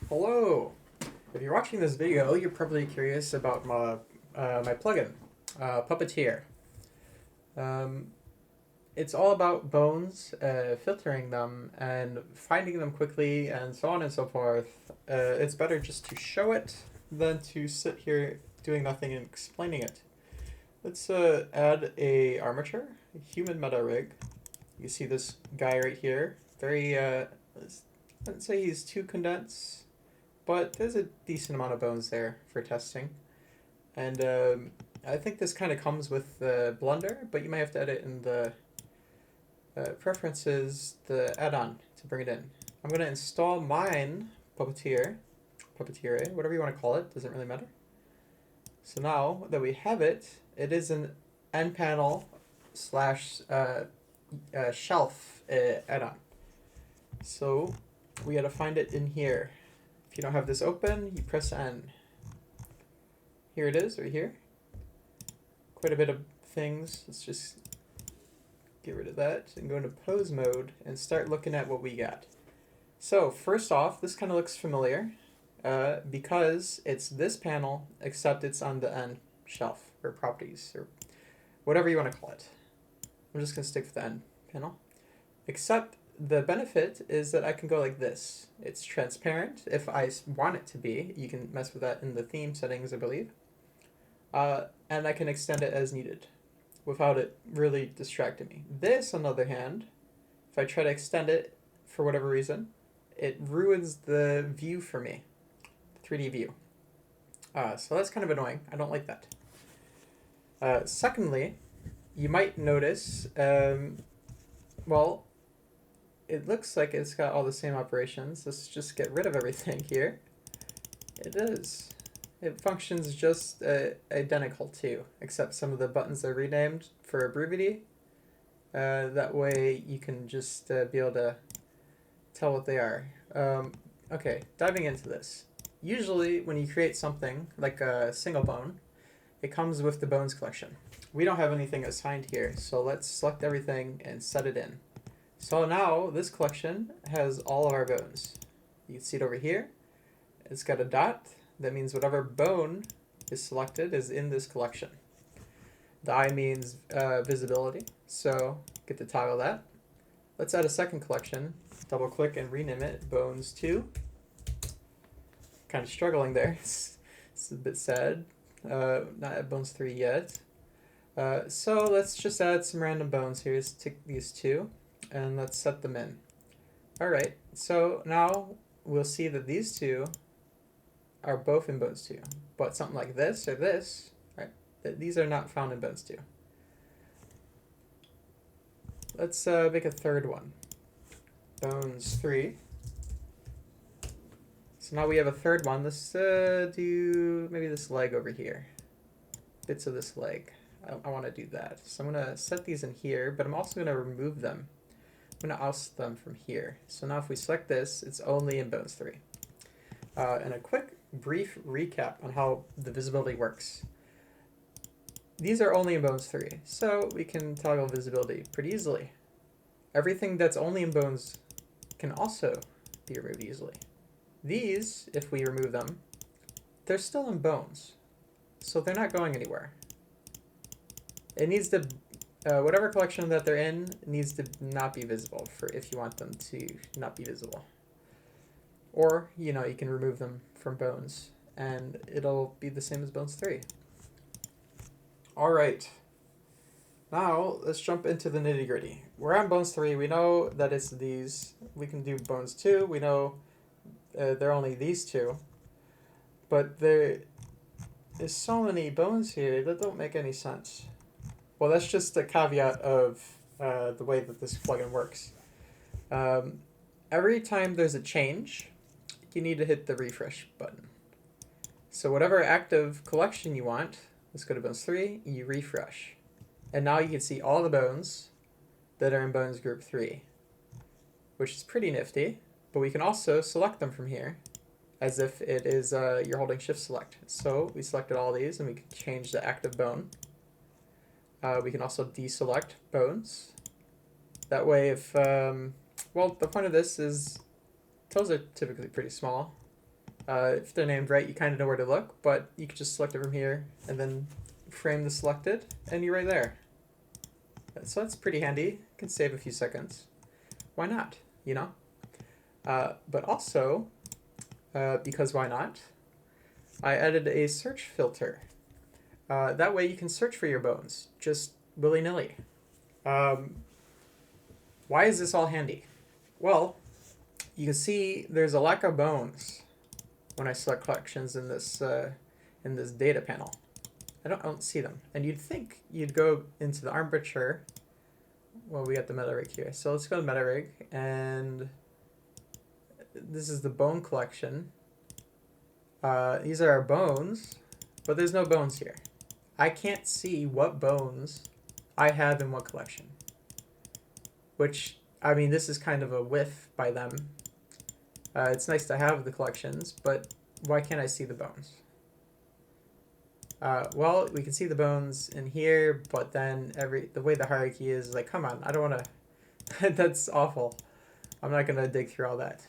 Hello! If you're watching this video, you're probably curious about my plugin, Puppetiere. Um, it's all about bones, filtering them, and finding them quickly, and so on and so forth. It's better just to show it than to sit here doing nothing and explaining it. Let's add a armature, a human meta rig. You see this guy right here. Very, I wouldn't say he's too condensed, but there's a decent amount of bones there for testing. And I think this kind of comes with the Blender, but you might have to edit in the preferences, the add-on to bring it in. I'm going to install mine, Puppetiere, whatever you want to call it, doesn't really matter. So now that we have it, it is an end panel slash shelf add-on. So we got to find it in here. If you don't have this open, you press N. Here it is, right here. Quite a bit of things. Let's just get rid of that and go into pose mode and start looking at what we got. So first off, this kind of looks familiar because it's this panel, except it's on the end shelf or properties or whatever you want to call it. I'm just going to stick with the end panel. Except the benefit is that I can go like this. It's transparent if I want it to be. You can mess with that in the theme settings, I believe. And I can extend it as needed without it really distracting me. This, on the other hand, if I try to extend it for whatever reason, it ruins the view for me, the 3D view. So that's kind of annoying. I don't like that. Secondly, you might notice, well, it looks like it's got all the same operations. Let's just get rid of everything here. It is. It functions just identical too, except some of the buttons are renamed for brevity. That way you can just be able to tell what they are. Okay, diving into this. Usually when you create something like a single bone, it comes with the bones collection. We don't have anything assigned here, so let's select everything and set it in. So now this collection has all of our bones. You can see it over here. It's got a dot. That means whatever bone is selected is in this collection. The I means visibility, so get to toggle that. Let's add a second collection. Double click and rename it Bones 2. Kind of struggling there. It's a bit sad. Not at Bones 3 yet. So let's just add some random bones here. Let's take these two and let's set them in. Alright, so now we'll see that these two are both in Bones 2, but something like this or this, right? These are not found in Bones 2. Let's make a third one. Bones 3. So now we have a third one. Let's do maybe this leg over here. Bits of this leg. I want to do that. So I'm going to set these in here, but I'm also going to remove them. I'm going to oust them from here. So now if we select this, it's only in Bones 3. And a quick, brief recap on how the visibility works. These are only in Bones 3, so we can toggle visibility pretty easily. Everything that's only in Bones can also be removed easily. These, if we remove them, they're still in Bones, so they're not going anywhere. It needs to, whatever collection that they're in needs to not be visible for if you want them to not be visible. Or, you know, you can remove them from Bones and it'll be the same as Bones 3. Alright, now let's jump into the nitty gritty. We're on Bones 3, we know that it's these. We can do Bones 2, we know they're only these two. But there's so many bones here that don't make any sense. Well, that's just a caveat of the way that this plugin works. Every time there's a change, you need to hit the refresh button. So whatever active collection you want, let's go to Bones 3, you refresh. And now you can see all the bones that are in Bones Group 3, which is pretty nifty. But we can also select them from here as if it is you're holding Shift Select. So we selected all these and we can change the active bone. We can also deselect bones. That way if, well, the point of this is toes are typically pretty small. If they're named right, you kind of know where to look, but you can just select it from here and then frame the selected, and you're right there. So that's pretty handy. You can save a few seconds. Why not? You know? But also, because why not? I added a search filter. That way you can search for your bones, just willy-nilly. Why is this all handy? Well, you can see there's a lack of bones when I select collections in this data panel. I don't see them. And you'd think you'd go into the armature. Well, we got the meta rig here. So let's go to meta rig, and this is the bone collection. These are our bones, but there's no bones here. I can't see what bones I have in what collection. Which, I mean, this is kind of a whiff by them. It's nice to have the collections, but why can't I see the bones? Well, we can see the bones in here, but then the way the hierarchy is, like, come on, I don't want to... That's awful. I'm not going to dig through all that.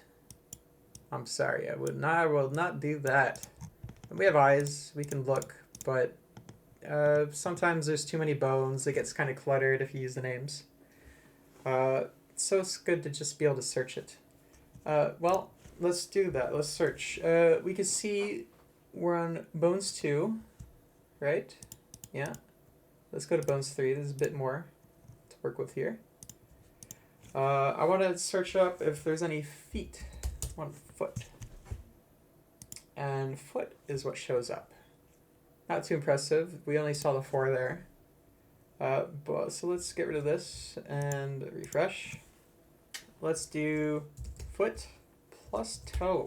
I'm sorry, I will not do that. And we have eyes, we can look, but sometimes there's too many bones. It gets kind of cluttered if you use the names. So it's good to just be able to search it. Well, let's do that. Let's search. We can see we're on bones 2, right? Yeah. Let's go to bones 3. There's a bit more to work with here. I want to search up if there's any feet. I want foot. And foot is what shows up. Not too impressive. We only saw the 4 there. So let's get rid of this and refresh. Let's do foot plus toe.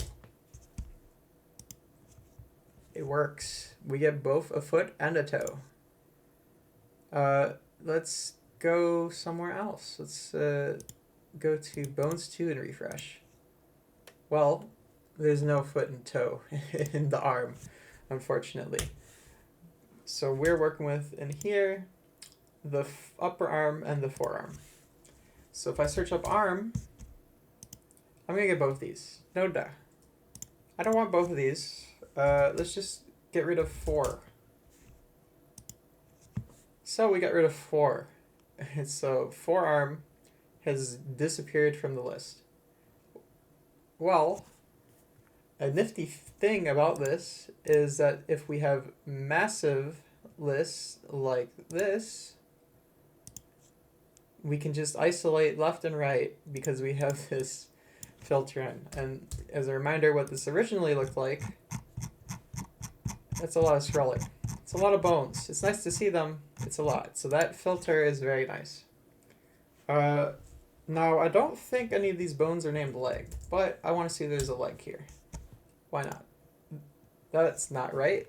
It works. We get both a foot and a toe. Let's go somewhere else. Let's go to bones 2 and refresh. Well, there's no foot and toe in the arm, unfortunately. So we're working with in here the upper arm and the forearm. So if I search up arm, I'm going to get both these. No duh. I don't want both of these. Let's just get rid of 4. So we got rid of 4. So forearm has disappeared from the list. Well, a nifty thing about this is that if we have massive lists like this, we can just isolate left and right because we have this filter in. And as a reminder, what this originally looked like, that's a lot of scrolling. It's a lot of bones. It's nice to see them. It's a lot. So that filter is very nice. Now, I don't think any of these bones are named leg, but I want to see there's a leg here. Why not? That's not right.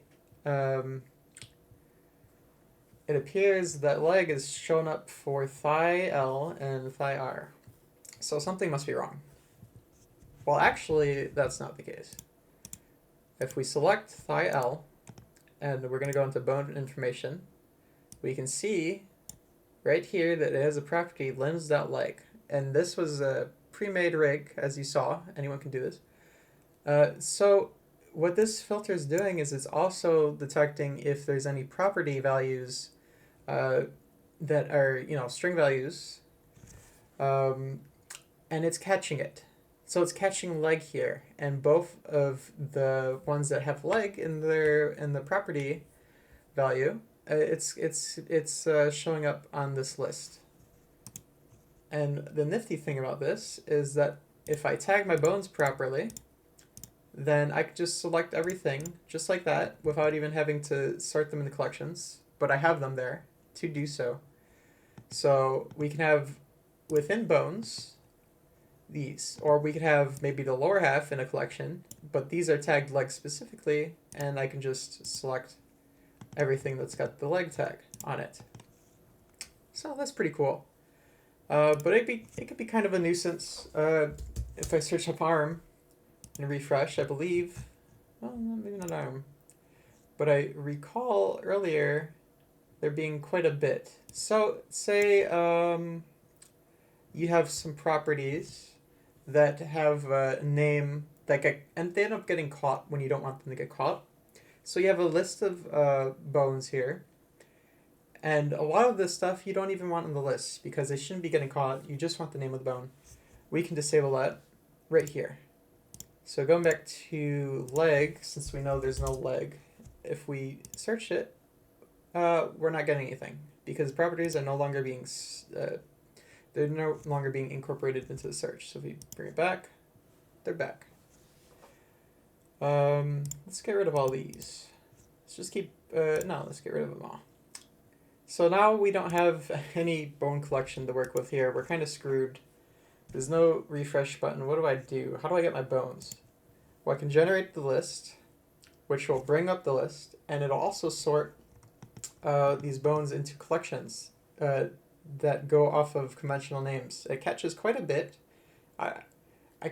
It appears that leg is shown up for thigh L and thigh R. So something must be wrong. Well, actually, that's not the case. If we select thigh L, and we're going to go into bone information, we can see right here that it has a property limbs.leg. And this was a pre-made rig, as you saw. Anyone can do this. So what this filter is doing is it's also detecting if there's any property values that are, string values, and it's catching it. So it's catching leg here, and both of the ones that have leg in the property value, it's showing up on this list. And the nifty thing about this is that if I tag my bones properly, then I could just select everything just like that without even having to sort them into collections. But I have them there to do so. So we can have within bones these, or we could have maybe the lower half in a collection, but these are tagged leg specifically, and I can just select everything that's got the leg tag on it. So that's pretty cool. But it could be kind of a nuisance if I search up arm and refresh, I believe. Well, maybe not arm. But I recall earlier there being quite a bit. So say you have some properties that have a name and they end up getting caught when you don't want them to get caught. So you have a list of bones here, and a lot of this stuff you don't even want on the list because they shouldn't be getting caught. You just want the name of the bone. We can disable that right here. So going back to leg, since we know there's no leg, if we search it, we're not getting anything because properties are no longer being they're no longer being incorporated into the search. So if we bring it back, they're back. Let's get rid of all these. Let's just keep no, let's get rid of them all. So now we don't have any bone collection to work with here. We're kind of screwed. There's no refresh button. What do I do? How do I get my bones? Well, I can generate the list, which will bring up the list, and it'll also sort these bones into collections that go off of conventional names. It catches quite a bit. I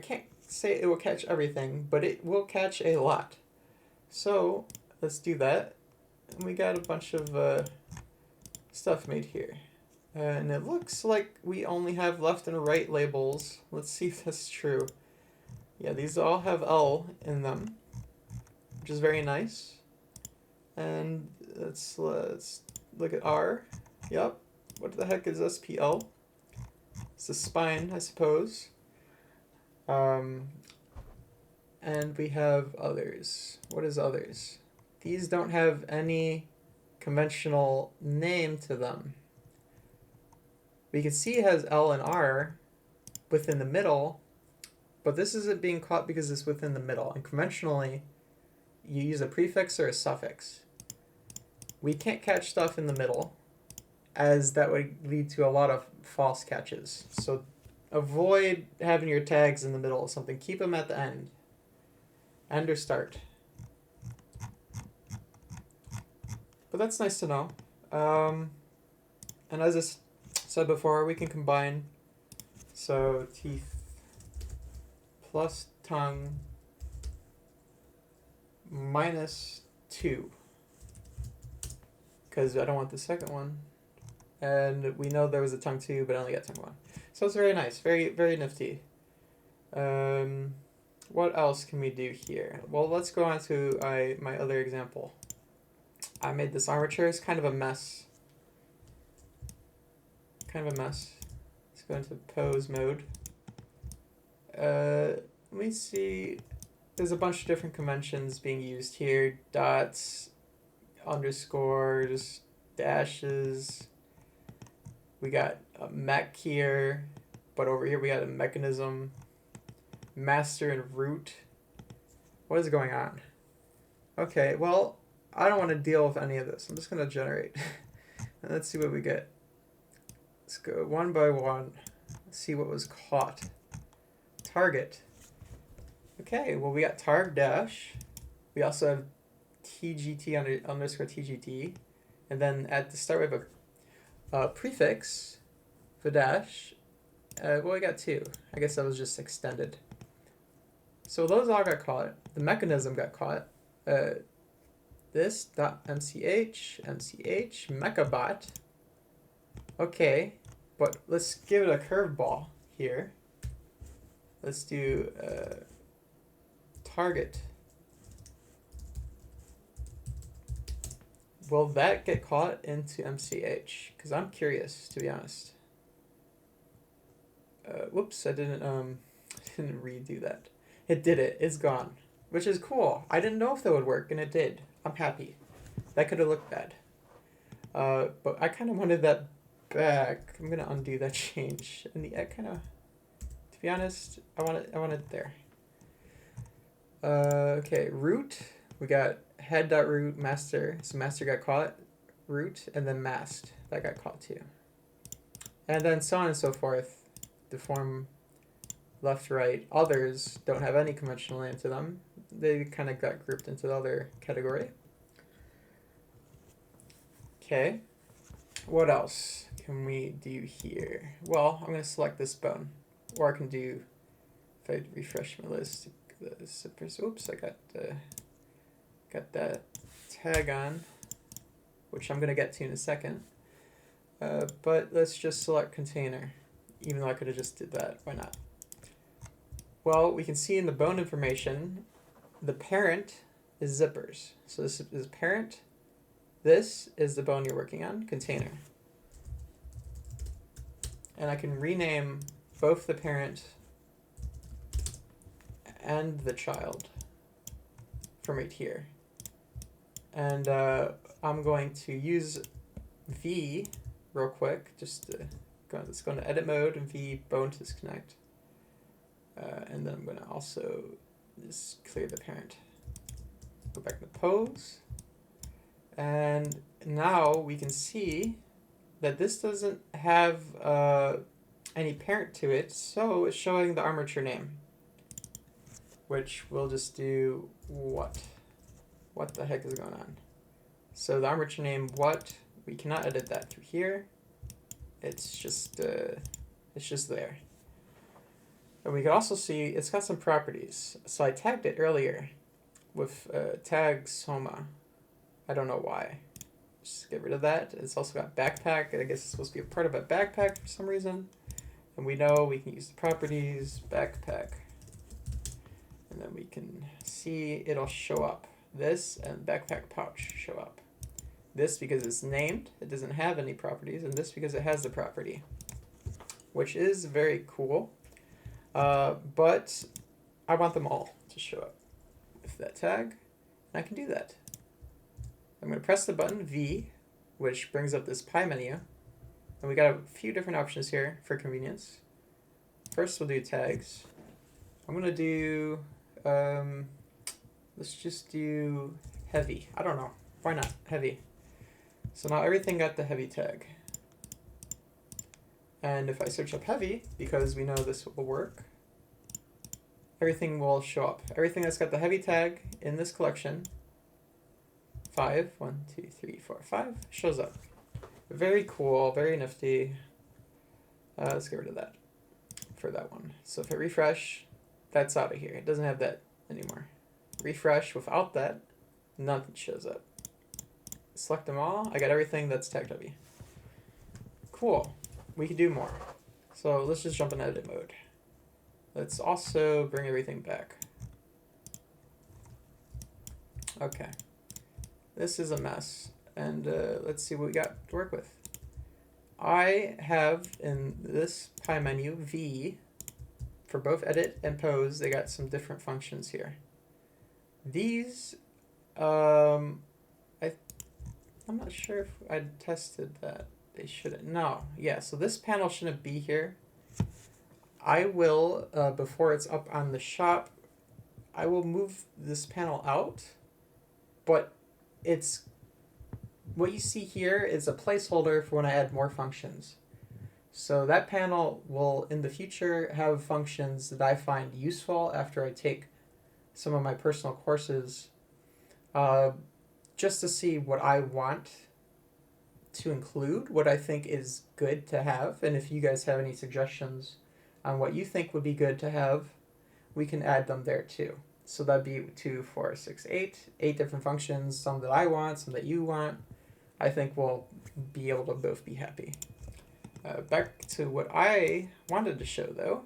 can't say it will catch everything, but it will catch a lot. So let's do that. And we got a bunch of stuff made here. And it looks like we only have left and right labels. Let's see if that's true. Yeah, these all have L in them, which is very nice. And let's look at R. Yep. What the heck is SPL? It's the spine, I suppose. And we have others. What is others? These don't have any conventional name to them. We can see it has L and R within the middle, but this isn't being caught because it's within the middle. And conventionally, you use a prefix or a suffix. We can't catch stuff in the middle, as that would lead to a lot of false catches. So avoid having your tags in the middle of something. Keep them at the end. End or start. But that's nice to know. And as I said before, we can combine. So teeth plus tongue minus 2. Because I don't want the second one. And we know there was a tongue 2, but I only got tongue 1. So it's very nice. Very, very nifty. What else can we do here? Well, let's go on to my other example. I made this armature. It's kind of a mess. Let's go into pose mode. Let me see. There's a bunch of different conventions being used here. Dots, underscores, dashes. We got a mech here, but over here we got a mechanism, master and root. What is going on? Okay, well, I don't want to deal with any of this. I'm just going to generate. And let's see what we get. Let's go one by one. Let's see what was caught. Target. Okay, well, we got targ dash. We also have tgt underscore tgt. And then at the start we have a prefix for dash. Well, we got 2. I guess that was just extended. So those all got caught. The mechanism got caught. This .mch, mechabot. Okay, but let's give it a curveball here. Let's do target. Will that get caught into MCH? Because I'm curious, to be honest. Whoops, I didn't redo that. It did it. It's gone, which is cool. I didn't know if that would work, and it did. I'm happy. That could have looked bad. But I kind of wanted that back. I'm gonna undo that change. And the kind of, to be honest, I want it there. Okay, root. We got head.root, master. So master got caught, root, and then masked. That got caught too. And then so on and so forth. Deform left, right. Others don't have any conventional name to them. They kind of got grouped into the other category. Okay. What else can we do here? Well, I'm going to select this bone. Or I can do, if I refresh my list, oops, I got that tag on, which I'm going to get to in a second. But let's just select container, even though I could have just did that. Why not? Well, we can see in the bone information, the parent is zippers. So this is parent. This is the bone you're working on, container. And I can rename both the parent and the child from right here. And I'm going to use V real quick, just to let's go into edit mode and V bone to disconnect. And then I'm going to also just clear the parent. Go back to pose. And now we can see that this doesn't have any parent to it, so it's showing the armature name, which we'll just do what? What the heck is going on? So the armature name what? We cannot edit that through here. It's just there. And we can also see it's got some properties. So I tagged it earlier with tag Soma. I don't know why. Just get rid of that. It's also got backpack. I guess it's supposed to be a part of a backpack for some reason. And we know we can use the properties, backpack. And then we can see it'll show up. This and backpack pouch show up. This because it's named, it doesn't have any properties, and this because it has the property, which is very cool. But I want them all to show up with that tag, and I can do that. I'm going to press the button V, which brings up this pie menu, and we got a few different options here for convenience. First, we'll do tags. I'm going to do, let's just do heavy. I don't know. Why not? Heavy. So now everything got the heavy tag. And if I search up heavy, because we know this will work, everything will show up. Everything that's got the heavy tag in this collection, 5, 1, 2, 3, 4, 5, shows up. Very cool, very nifty. Let's get rid of that for that one. So if I refresh, that's out of here. It doesn't have that anymore. Refresh without that, nothing shows up. Select them all. I got everything that's tagged heavy. Cool. We can do more. So let's just jump in edit mode. Let's also bring everything back. Okay. This is a mess. And let's see what we got to work with. I have in this pie menu V for both edit and pose. They got some different functions here. These, I'm not sure if I tested that. They shouldn't. No. Yeah, so this panel shouldn't be here. I will, before it's up on the shop, I will move this panel out, but it's, what you see here is a placeholder for when I add more functions. So that panel will, in the future, have functions that I find useful after I take some of my personal courses, just to see what I want to include, what I think is good to have, and if you guys have any suggestions on what you think would be good to have, we can add them there too. So that'd be 2, 4, 6, 8 different functions, some that I want, some that you want. I think we'll be able to both be happy. Back to what I wanted to show though.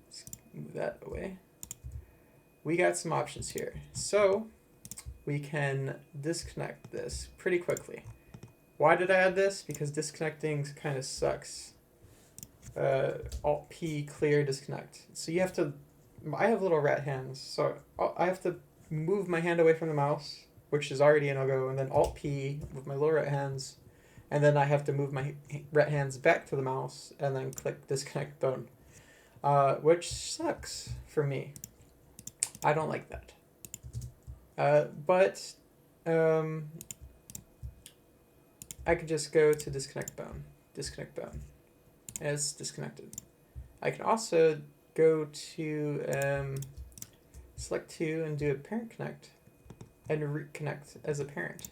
Let's move that away. We got some options here. So we can disconnect this pretty quickly. Why did I add this? Because disconnecting kind of sucks. Alt-P, clear, disconnect. So you have to, I have little rat hands, so I have to move my hand away from the mouse, which is already a no-go, and then Alt-P with my little rat hands, and then I have to move my rat hands back to the mouse, and then click disconnect button, which sucks for me. I don't like that. But I could just go to disconnect bone, as disconnected. I can also go to select 2 and do a parent connect and reconnect as a parent.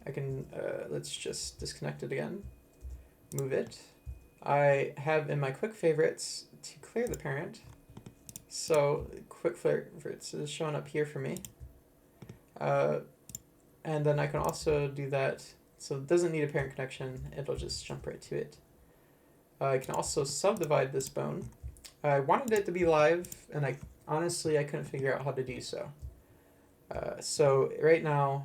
I can, let's just disconnect it again, move it. I have in my quick favorites to clear the parent. So quick favorites is showing up here for me. And then I can also do that. So it doesn't need a parent connection. It'll just jump right to it. I can also subdivide this bone I wanted it to be live, and I honestly I couldn't figure out how to do so. So right now,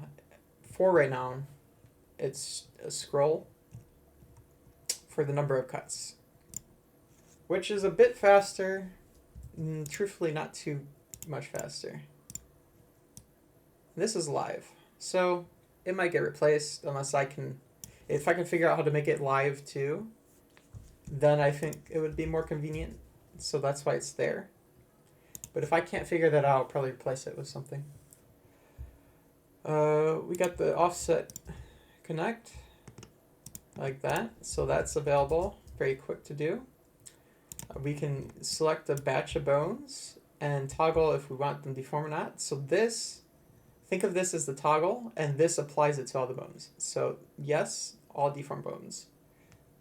it's a scroll for the number of cuts, which is a bit faster. Truthfully, not too much faster. This is live, so it might get replaced unless I can. If I can figure out how to make it live too, then I think it would be more convenient. So that's why it's there. But if I can't figure that out, I'll probably replace it with something. We got the offset connect like that. So that's available, very quick to do. We can select a batch of bones and toggle if we want them deform or not. So this, think of this as the toggle, and this applies it to all the bones. So yes, all deformed bones.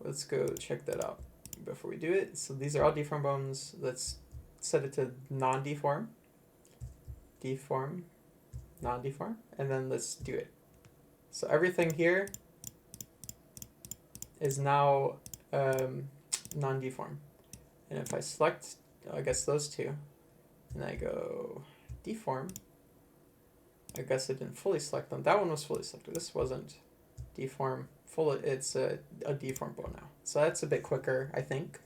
Let's go check that out before we do it. So these are all deformed bones. Let's set it to non-deform, deform, non-deform, and then let's do it. So everything here is now non-deform. And if I select, I guess those two, and I go deform, I guess I didn't fully select them. That one was fully selected. This wasn't deform. It's a deform bone now. So that's a bit quicker, I think,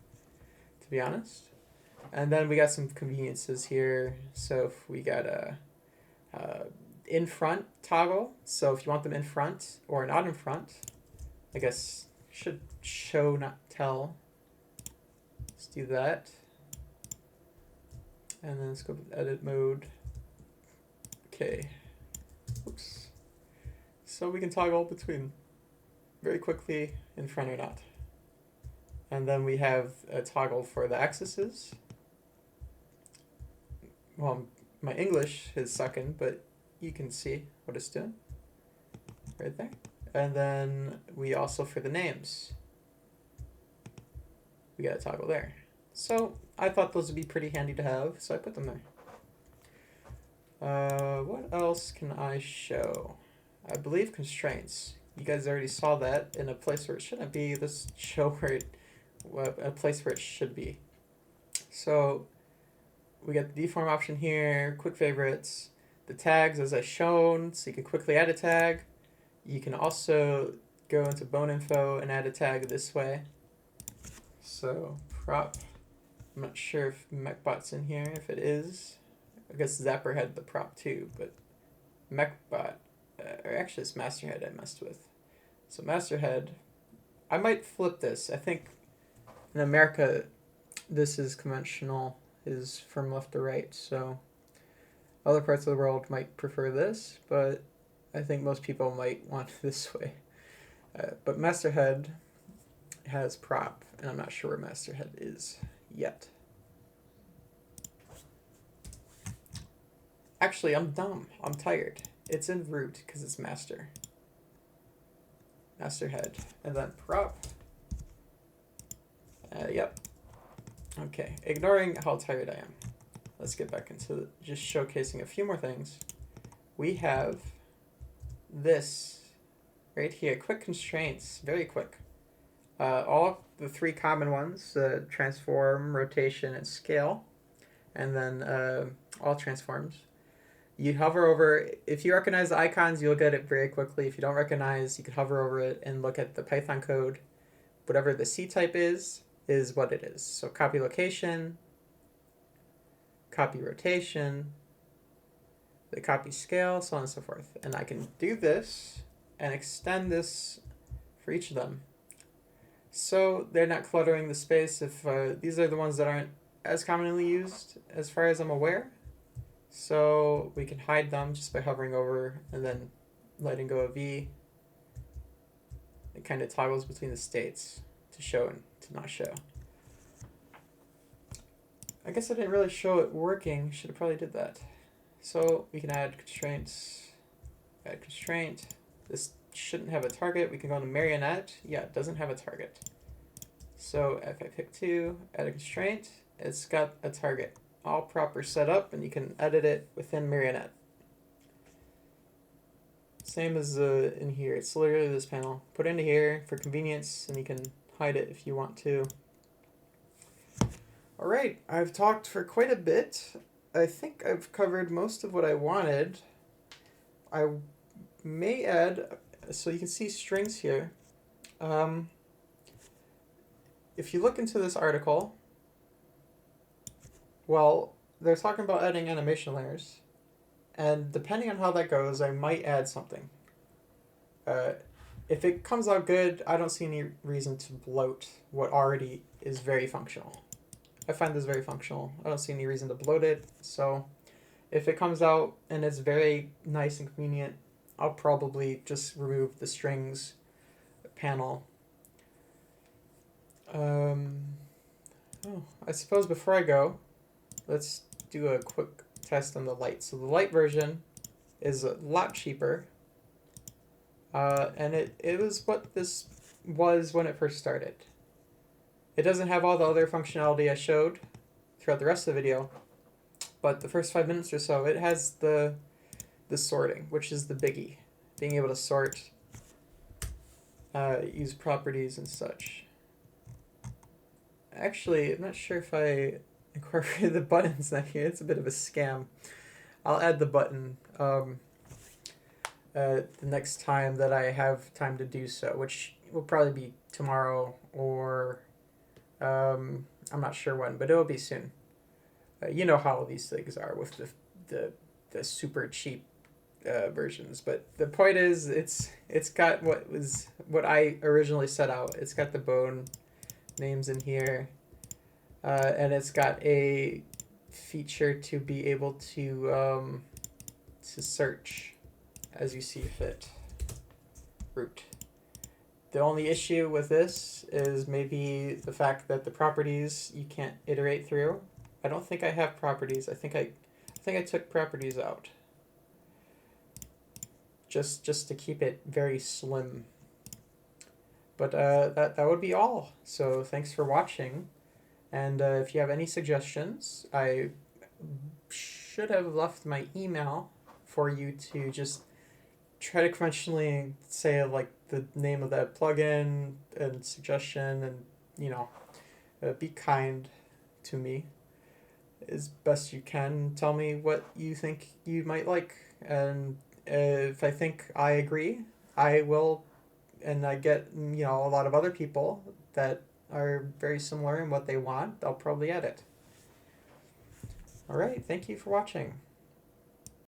to be honest. And then we got some conveniences here. So if we got a in front toggle, so if you want them in front or not in front, I guess should show not tell. Let's do that. And then let's go with edit mode. Okay. Oops. So we can toggle between very quickly in front or not. And then we have a toggle for the axes. Well, my English is sucking, but you can see what it's doing right there. And then we also, for the names, we got a toggle there. So I thought those would be pretty handy to have, so I put them there. What else can I show? I believe constraints. You guys already saw that in a place where it shouldn't be. Let's show where it, a place where it should be. So we got the deform option here, quick favorites, the tags as I shown, so you can quickly add a tag. You can also go into bone info and add a tag this way. So prop, I'm not sure if MechBot's in here. If it is, I guess Zapper had the prop too, but MechBot, or actually it's Masterhead I messed with. So Masterhead, I might flip this. I think in America, this is conventional, is from left to right. So other parts of the world might prefer this, but I think most people might want this way. But Masterhead has prop, and I'm not sure where Masterhead is yet. Actually, I'm dumb. I'm tired. It's in root because it's master. Masterhead, and then prop. Yep. Okay, ignoring how tired I am. Let's get back into just showcasing a few more things. We have this right here, quick constraints, very quick. All the three common ones, transform, rotation, and scale, and then all transforms. You hover over, if you recognize the icons, you'll get it very quickly. If you don't recognize, you can hover over it and look at the Python code. Whatever the C type is what it is. So copy location, copy rotation, the copy scale, so on and so forth. And I can do this and extend this for each of them. So they're not cluttering the space. If these are the ones that aren't as commonly used as far as I'm aware. So we can hide them just by hovering over and then letting go of V. It kind of toggles between the states to show and to not show. I guess I didn't really show it working. Should have probably did that. So we can add constraints, add constraint. This shouldn't have a target. We can go into marionette. Yeah, it doesn't have a target. So if I pick 2, add a constraint, it's got a target. All proper set up, and you can edit it within marionette. Same as in here. It's literally this panel. Put it into here for convenience, and you can hide it if you want to. All right, I've talked for quite a bit. I think I've covered most of what I wanted. I may add, so you can see strings here. Um, if you look into this article, well, they're talking about adding animation layers. And depending on how that goes, I might add something. Uh, if it comes out good, I don't see any reason to bloat what already is very functional. I find this very functional. I don't see any reason to bloat it. So if it comes out and it's very nice and convenient, I'll probably just remove the strings panel. I suppose before I go, let's do a quick test on the light. So the light version is a lot cheaper. And it was what this was when it first started. It doesn't have all the other functionality I showed throughout the rest of the video, but the first 5 minutes or so, it has the sorting, which is the biggie. Being able to sort, use properties and such. Actually, I'm not sure if I incorporated the buttons down here. It's a bit of a scam. I'll add the button the next time that I have time to do so, which will probably be tomorrow or I'm not sure when, but it'll be soon. You know how these things are with the super cheap versions, but the point is it's got what I originally set out. It's got the bone names in here, and it's got a feature to be able to search as you see fit. Root. The only issue with this is maybe the fact that the properties you can't iterate through. I don't think I have properties. I think I took properties out. Just to keep it very slim. But that would be all. So thanks for watching. And if you have any suggestions, I should have left my email for you to just try to conventionally say like the name of that plugin and suggestion, and be kind to me as best you can. Tell me what you think you might like, and if I think I agree, I will, and I get a lot of other people that are very similar in what they want, I'll probably edit. All right, thank you for watching.